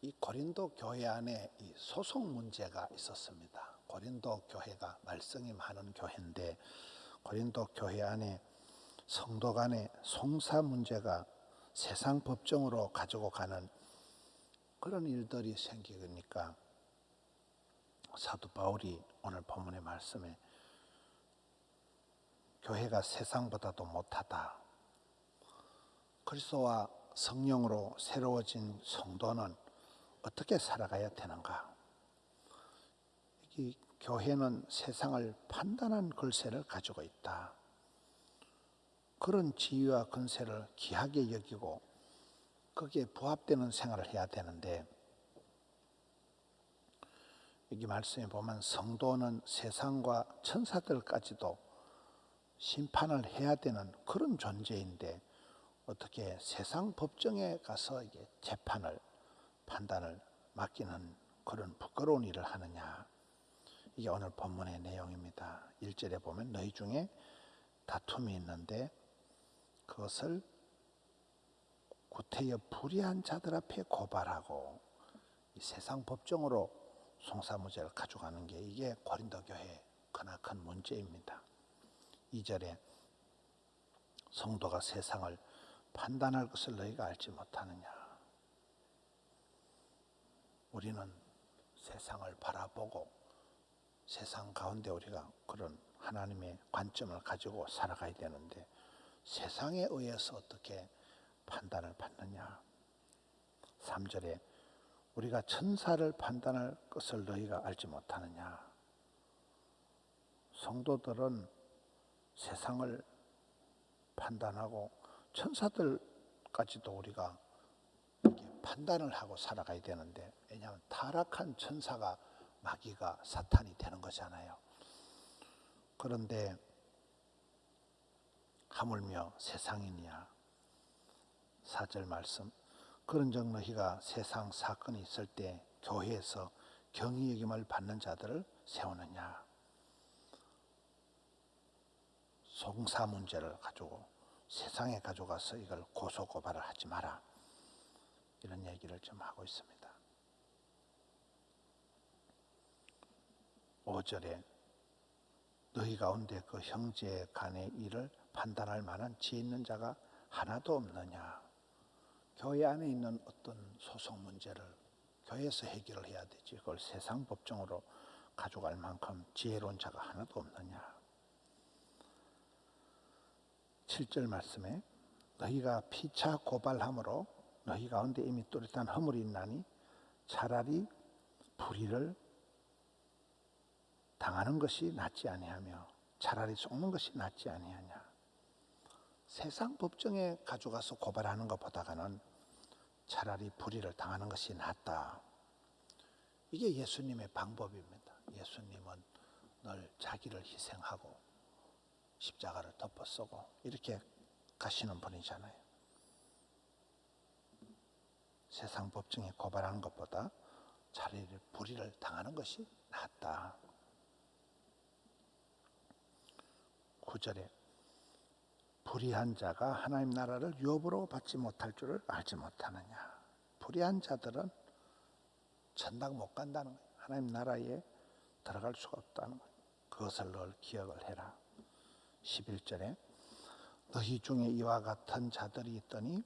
이 고린도 교회 안에 이 소속 문제가 있었습니다. 고린도 교회가 말썽이 많은 교회인데 고린도 교회 안에 성도 간의 송사 문제가 세상 법정으로 가지고 가는 그런 일들이 생기니까 사도 바울이 오늘 본문의 말씀에 교회가 세상보다도 못하다. 그리스도와 성령으로 새로워진 성도는 어떻게 살아가야 되는가? 이 교회는 세상을 판단한 글세를 가지고 있다. 그런 지위와 권세를 귀하게 여기고 거기에 부합되는 생활을 해야 되는데 여기 말씀에 보면 성도는 세상과 천사들까지도 심판을 해야 되는 그런 존재인데 어떻게 세상 법정에 가서 이게 재판을 판단을 맡기는 그런 부끄러운 일을 하느냐. 이게 오늘 본문의 내용입니다. 1절에 보면 너희 중에 다툼이 있는데 그것을 구태여 불의한 자들 앞에 고발하고 이 세상 법정으로 송사무죄를 가져가는 게 이게 고린도 교회의 크나큰 문제입니다. 2절에 성도가 세상을 판단할 것을 너희가 알지 못하느냐. 우리는 세상을 바라보고 세상 가운데 우리가 그런 하나님의 관점을 가지고 살아가야 되는데 세상에 의해서 어떻게 판단을 받느냐. 3절에 우리가 천사를 판단할 것을 너희가 알지 못하느냐. 성도들은 세상을 판단하고 천사들까지도 우리가 이렇게 판단을 하고 살아가야 되는데 왜냐하면 타락한 천사가 마귀가 사탄이 되는 거잖아요. 그런데 하물며 세상이냐. 4절 말씀 그런즉 너희가 세상 사건이 있을 때 교회에서 경위 여김을 받는 자들을 세우느냐. 송사 문제를 가지고 세상에 가져가서 이걸 고소고발을 하지 마라. 이런 얘기를 좀 하고 있습니다. 5절에 너희 가운데 그 형제 간의 일을 판단할 만한 지혜 있는 자가 하나도 없느냐. 교회 안에 있는 어떤 소속 문제를 교회에서 해결을 해야 되지 그걸 세상 법정으로 가져갈 만큼 지혜로운 자가 하나도 없느냐. 7절 말씀에 너희가 피차 고발함으로 너희 가운데 이미 뚜렷한 허물이 있나니 차라리 불의를 당하는 것이 낫지 아니하며 차라리 속는 것이 낫지 아니하냐. 세상 법정에 가져가서 고발하는 것보다는 차라리 불의를 당하는 것이 낫다. 이게 예수님의 방법입니다. 예수님은 늘 자기를 희생하고 십자가를 덮어쓰고 이렇게 가시는 분이잖아요. 세상 법정에 고발하는 것보다 차라리 불의를 당하는 것이 낫다. 9절에 불의한 자가 하나님 나라를 유업으로 받지 못할 줄을 알지 못하느냐. 불의한 자들은 천당 못 간다는 거예요. 하나님 나라에 들어갈 수가 없다는 거예요. 그것을 늘 기억을 해라. 11절에 너희 중에 이와 같은 자들이 있더니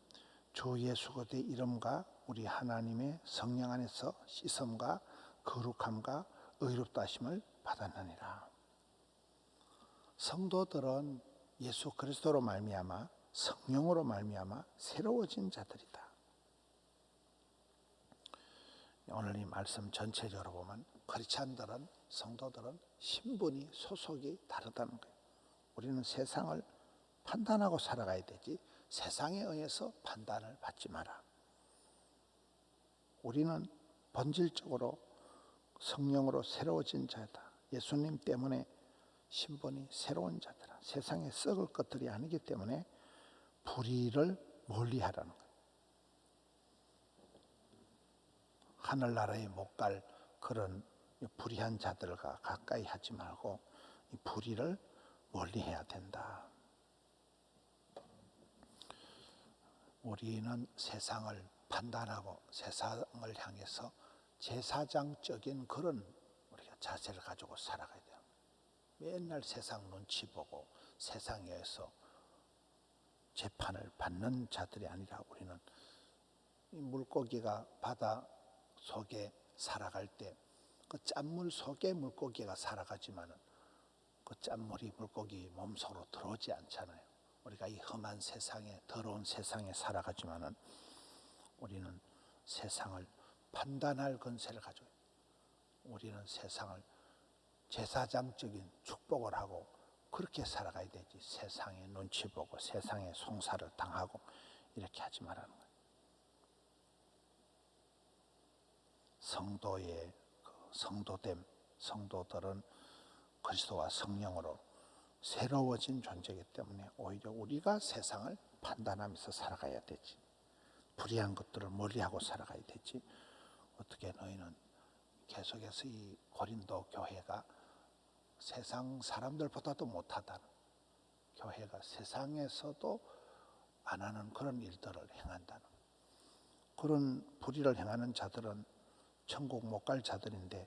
주 예수 그리스도의 이름과 우리 하나님의 성령 안에서 씻음과 거룩함과 의롭다 하심을 받았느니라. 성도들은 예수 그리스도로 말미암아 성령으로 말미암아 새로워진 자들이다. 오늘 이 말씀 전체적으로 보면 크리스찬들은 성도들은 신분이 소속이 다르다는 거예요. 우리는 세상을 판단하고 살아가야 되지 세상에 의해서 판단을 받지 마라. 우리는 본질적으로 성령으로 새로워진 자다. 예수님 때문에 신분이 새로운 자들아. 세상에 썩을 것들이 아니기 때문에 불의를 멀리하라는 거예요. 하늘나라에 못 갈 그런 불의한 자들과 가까이 하지 말고 이 불의를 멀리해야 된다. 우리는 세상을 판단하고 세상을 향해서 제사장적인 그런 우리가 자세를 가지고 살아가야 돼요. 맨날 세상 눈치 보고 세상에서 재판을 받는 자들이 아니라 우리는 이 물고기가 바다 속에 살아갈 때 그 짠물 속에 물고기가 살아가지만은 그 짠물이 물고기 몸속으로 들어오지 않잖아요. 우리가 이 험한 세상에 더러운 세상에 살아가지만은 우리는 세상을 판단할 권세를 가지고 우리는 세상을 제사장적인 축복을 하고 그렇게 살아가야 되지. 세상에 눈치 보고 세상에 송사를 당하고 이렇게 하지 말라는 거예요. 성도의 성도됨, 성도들은 그리스도와 성령으로 새로워진 존재이기 때문에 오히려 우리가 세상을 판단하면서 살아가야 되지. 불의한 것들을 멀리하고 살아가야 되지. 어떻게 너희는 계속해서 이 고린도 교회가 세상 사람들보다도 못하다는, 교회가 세상에서도 안 하는 그런 일들을 행한다는, 그런 불의를 행하는 자들은 천국 못 갈 자들인데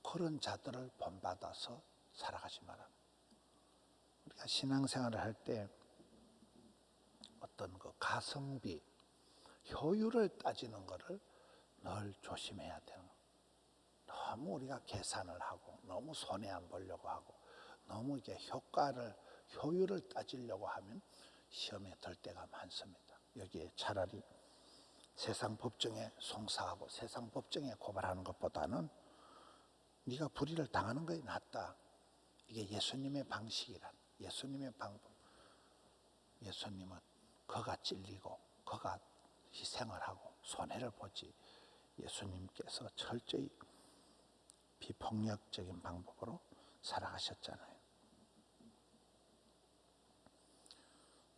그런 자들을 본받아서 살아가지 마라. 우리가 신앙생활을 할 때 어떤 그 가성비, 효율을 따지는 것을 늘 조심해야 되는 거예요. 너무 우리가 계산을 하고 너무 손해 안 보려고 하고 너무 이게 효율을 따지려고 하면 시험에 들 때가 많습니다. 여기에 차라리 세상 법정에 송사하고 세상 법정에 고발하는 것보다는 네가 불의를 당하는 것이 낫다. 이게 예수님의 방식이란, 예수님의 방법. 예수님은 그가 찔리고 그가 희생을 하고 손해를 보지, 예수님께서 철저히 비폭력적인 방법으로 살아가셨잖아요.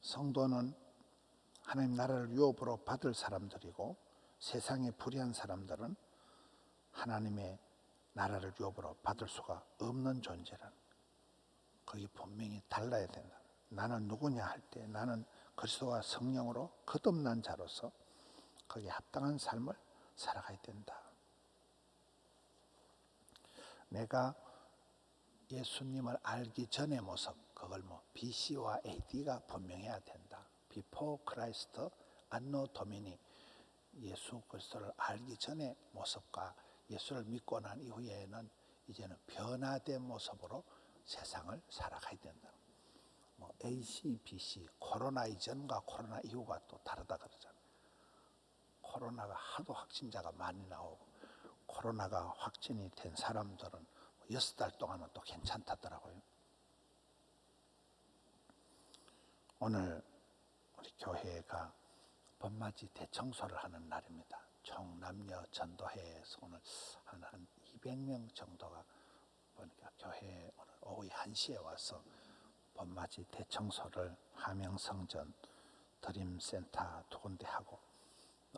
성도는 하나님 나라를 유업으로 받을 사람들이고 세상에 불의한 사람들은 하나님의 나라를 유업으로 받을 수가 없는 존재란, 그게 분명히 달라야 된다. 나는 누구냐 할 때 나는 그리스도와 성령으로 거듭난 자로서 거기에 합당한 삶을 살아가야 된다. 내가 예수님을 알기 전의 모습, 그걸 BC와 AD가 분명해야 된다. Before Christ, Anno Domini. 예수 그리스도를 알기 전의 모습과 예수를 믿고 난 이후에는 이제는 변화된 모습으로 세상을 살아가야 된다. AC, BC, 코로나 이전과 코로나 이후가 또 다르다 그러잖아요. 코로나가 하도 확진자가 많이 나오고 코로나가 확진이 된 사람들은 6달 동안은 또 괜찮다더라고요. 오늘 우리 교회가 봄맞이 대청소를 하는 날입니다. 총 남녀 전도회에서 오늘 한 200명 정도가 보니까 교회에 오늘 오후 1시에 와서 봄맞이 대청소를 함양성전 드림센터 두 군데 하고,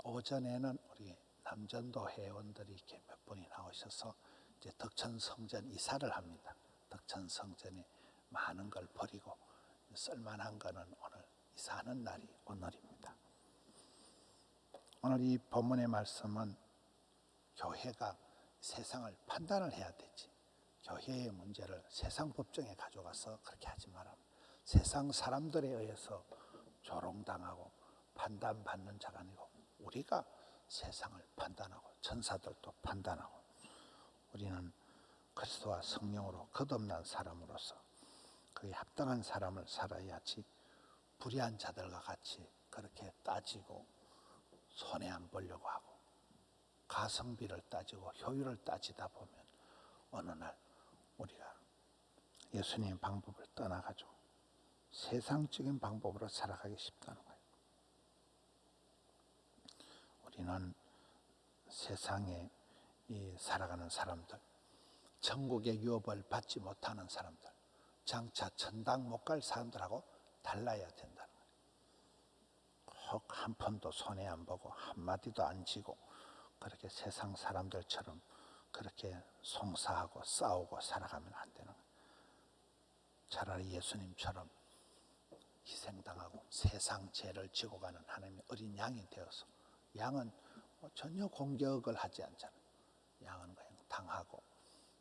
오전에는 우리 남전도 회원들이 이렇게 몇 분이 나오셔서 이제 덕천성전 이사를 합니다. 덕천성전에 많은 걸 버리고 쓸만한 거는 오늘 이사하는 날이 오늘입니다. 오늘 이 본문의 말씀은 교회가 세상을 판단을 해야 되지, 교회의 문제를 세상 법정에 가져가서 그렇게 하지 마라. 세상 사람들에 의해서 조롱당하고 판단받는 자가 아니고 우리가 세상을 판단하고 천사들도 판단하고 우리는 그리스도와 성령으로 거듭난 사람으로서 그에 합당한 삶을 살아야지, 불의한 자들과 같이 그렇게 따지고 손해 안 보려고 하고 가성비를 따지고 효율을 따지다 보면 어느 날 우리가 예수님의 방법을 떠나가지고 세상적인 방법으로 살아가기 쉽다는 거예요. 우리는 세상에 살아가는 사람들, 천국의 유업을 받지 못하는 사람들, 장차 천당 못 갈 사람들하고 달라야 된다는 거예요. 혹 한 푼도 손해 안 보고 한마디도 안 지고 그렇게 세상 사람들처럼 그렇게 송사하고 싸우고 살아가면 안 되는 거예요. 차라리 예수님처럼 희생당하고 세상 죄를 지고 가는 하나님의 어린 양이 되어서, 양은 전혀 공격을 하지 않잖아. 양은 그냥 당하고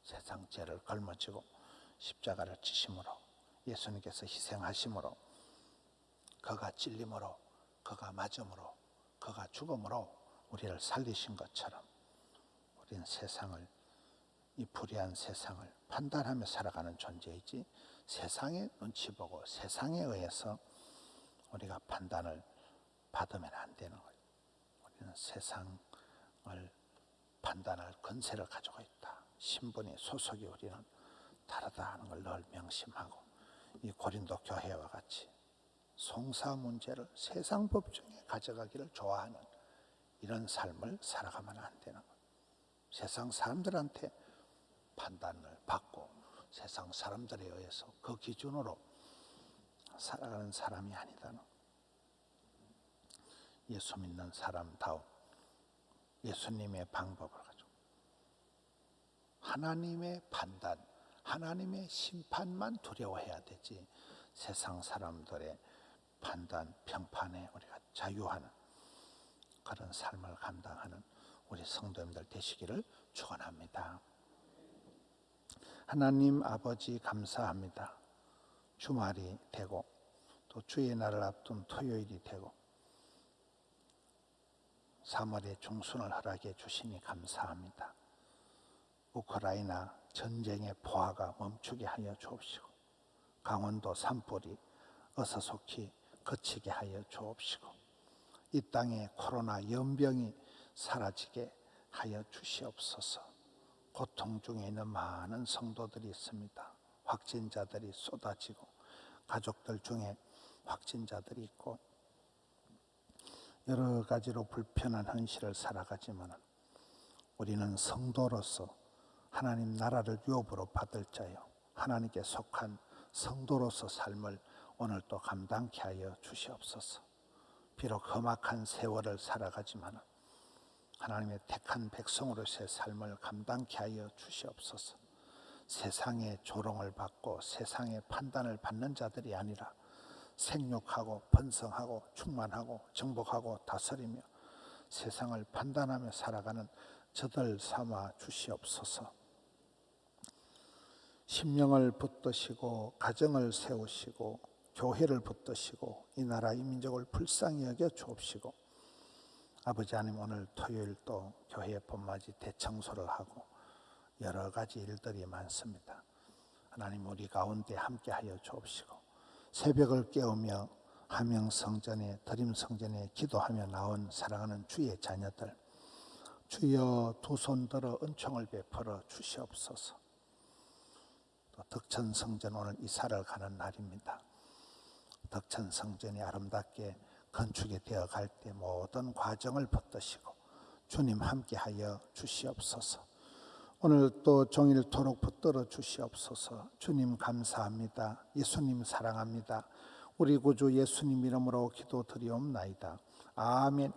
세상 죄를 걸머지고 십자가를 지심으로 예수님께서 희생하심으로 그가 찔림으로 그가 맞음으로 그가 죽음으로 우리를 살리신 것처럼 우리는 세상을 이 불의한 세상을 판단하며 살아가는 존재이지 세상의 눈치 보고 세상에 의해서 우리가 판단을 받으면 안 되는 거예요. 우리는 세상을 판단할 권세를 가지고 있다. 신분이 소속이 우리는 다르다 하는 걸 늘 명심하고 이 고린도 교회와 같이 송사 문제를 세상 법 중에 가져가기를 좋아하는 이런 삶을 살아가면 안 되는 거예요. 세상 사람들한테 판단을 받고 세상 사람들에 의해서 그 기준으로 살아가는 사람이 아니다는 거예요. 예수 믿는 사람다운 예수님의 방법을 가지고 하나님의 판단, 하나님의 심판만 두려워해야 되지 세상 사람들의 판단, 평판에 우리가 자유하는 그런 삶을 감당하는 우리 성도님들 되시기를 축원합니다. 하나님 아버지 감사합니다. 주말이 되고 또 주의 날을 앞둔 토요일이 되고 3월의 중순을 허락해 주시니 감사합니다. 우크라이나 전쟁의 포화가 멈추게 하여 주옵시고 강원도 산불이 어서 속히 그치게 하여 주옵시고 이 땅에 코로나 연병이 사라지게 하여 주시옵소서. 고통 중에 있는 많은 성도들이 있습니다. 확진자들이 쏟아지고 가족들 중에 확진자들이 있고 여러 가지로 불편한 현실을 살아가지만 우리는 성도로서 하나님 나라를 유업으로 받을 자요 하나님께 속한 성도로서 삶을 오늘 또 감당케 하여 주시옵소서. 비록 험악한 세월을 살아가지만 하나님의 택한 백성으로서의 삶을 감당케 하여 주시옵소서. 세상의 조롱을 받고 세상의 판단을 받는 자들이 아니라 생육하고 번성하고 충만하고 정복하고 다스리며 세상을 판단하며 살아가는 저들 삼아 주시옵소서. 심령을 붙드시고 가정을 세우시고 교회를 붙드시고 이 나라 이 민족을 불쌍히 여겨 주옵시고 아버지 하나님 오늘 토요일 또 교회 봄맞이 대청소를 하고 여러 가지 일들이 많습니다. 하나님 우리 가운데 함께하여 주옵시고 새벽을 깨우며 하명성전에 드림성전에 기도하며 나온 사랑하는 주의 자녀들 주여 두 손 들어 은총을 베풀어 주시옵소서. 또 덕천성전 오늘 이사를 가는 날입니다. 덕천성전이 아름답게 건축이 되어 갈 때 모든 과정을 붙드시고 주님 함께하여 주시옵소서. 오늘 또 종일토록 붙들어 주시옵소서. 주님 감사합니다. 예수님 사랑합니다. 우리 구주 예수님 이름으로 기도드리옵나이다. 아멘.